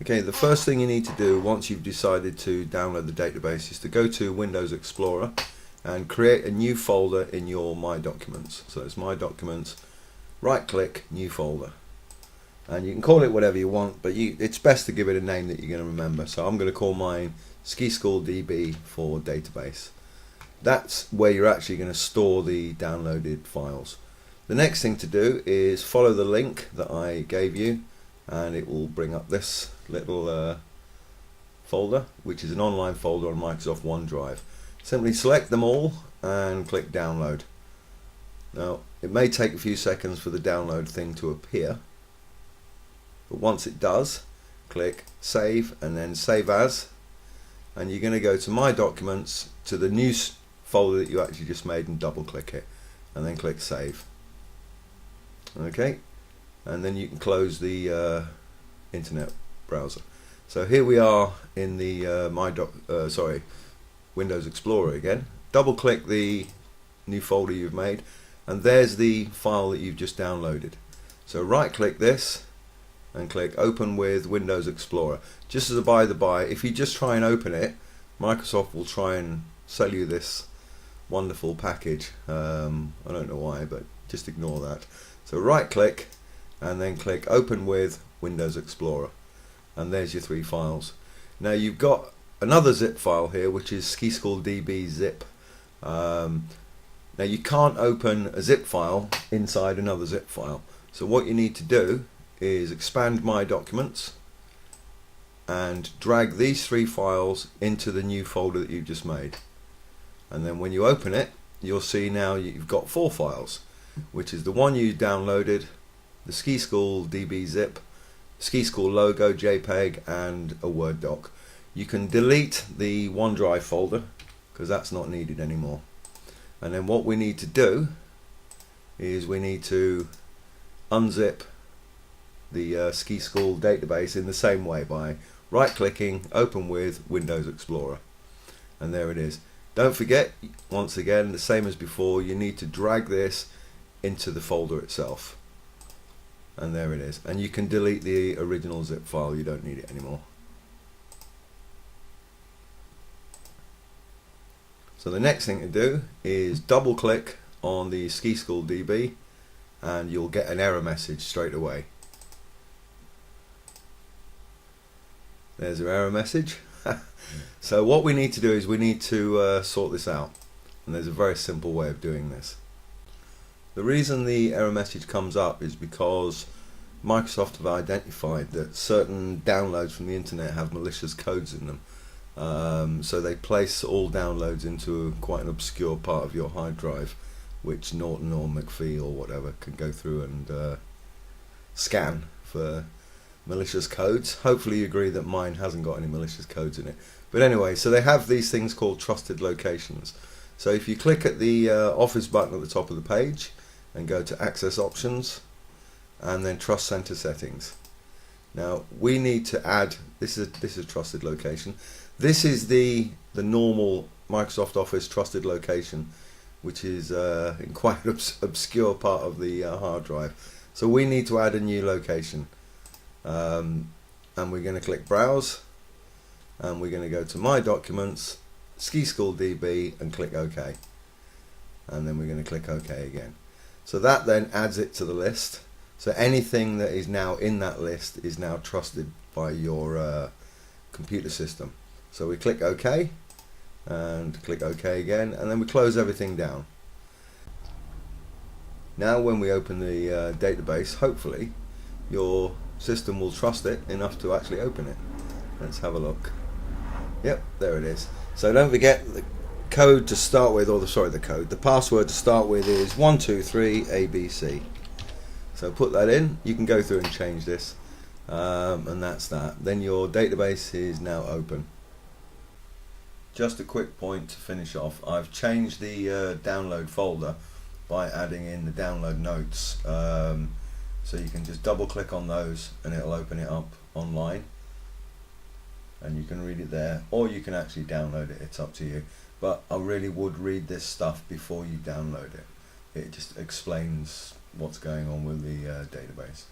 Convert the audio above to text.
Okay, the first thing you need to do once you've decided to download the database is to go to Windows Explorer and create a new folder in your My Documents. So it's My Documents, right click, new folder. And you can call it whatever you want, but it's best to give it a name that you're going to remember. So I'm going to call mine Ski School DB for database. That's where you're actually going to store the downloaded files. The next thing to do is follow the link that I gave you, and it will bring up this little folder, which is an online folder on Microsoft OneDrive. Simply select them all and click download. Now it may take a few seconds for the download thing to appear, but once it does, click save and then save as, and you're going to go to My Documents, to the new folder that you actually just made, and double click it and then click save. Okay, and then you can close the internet browser. So here we are in the Windows Explorer again. Double click the new folder you've made, and there's the file that you've just downloaded. So right click this and click open with Windows Explorer. Just as a by the by, if you just try and open it, Microsoft will try and sell you this wonderful package. I don't know why, but just ignore that. So right click and then click open with Windows Explorer, and there's your three files. Now you've got another zip file here, which is Ski School DB zip. Now you can't open a zip file inside another zip file, so what you need to do is expand My Documents and drag these three files into the new folder that you've just made, and then when you open it, you'll see now you've got four files, which is the one you downloaded, the Ski School DB zip, Ski School logo JPEG, and a Word doc. You can delete the OneDrive folder because that's not needed anymore. And then what we need to do is we need to unzip the Ski School database in the same way by right clicking, open with Windows Explorer, and there it is. Don't forget, once again, the same as before, you need to drag this into the folder itself, and there it is. And you can delete the original zip file, you don't need it anymore. So the next thing to do is double click on the Ski School DB, and you'll get an error message straight away. There's your error message. So what we need to do is we need to sort this out, and there's a very simple way of doing this. The reason the error message comes up is because Microsoft have identified that certain downloads from the internet have malicious codes in them. So they place all downloads into quite an obscure part of your hard drive, which Norton or McPhee or whatever can go through and scan for malicious codes. Hopefully you agree that mine hasn't got any malicious codes in it. But anyway, so they have these things called trusted locations. So if you click at the Office button at the top of the page and go to Access Options and then Trust Center Settings. Now we need to add, this is trusted location. This is the normal Microsoft Office trusted location, which is in quite an obscure part of the hard drive. So we need to add a new location. And we're going to click Browse, and we're going to go to My Documents, Ski School DB, and click OK. And then we're going to click OK again. So that then adds it to the list. So anything that is now in that list is now trusted by your computer system. So we click OK and click OK again, and then we close everything down. Now when we open the database, hopefully your system will trust it enough to actually open it. Let's have a look. Yep, there it is. So don't forget the code to start with, or the password to start with is 123ABC. So put that in. You can go through and change this, and that's that. Then your database is now open. Just a quick point to finish off. I've changed the download folder by adding in the download notes. So you can just double click on those and it'll open it up online, and you can read it there, or you can actually download it, it's up to you. But I really would read this stuff before you download it. It just explains what's going on with the database.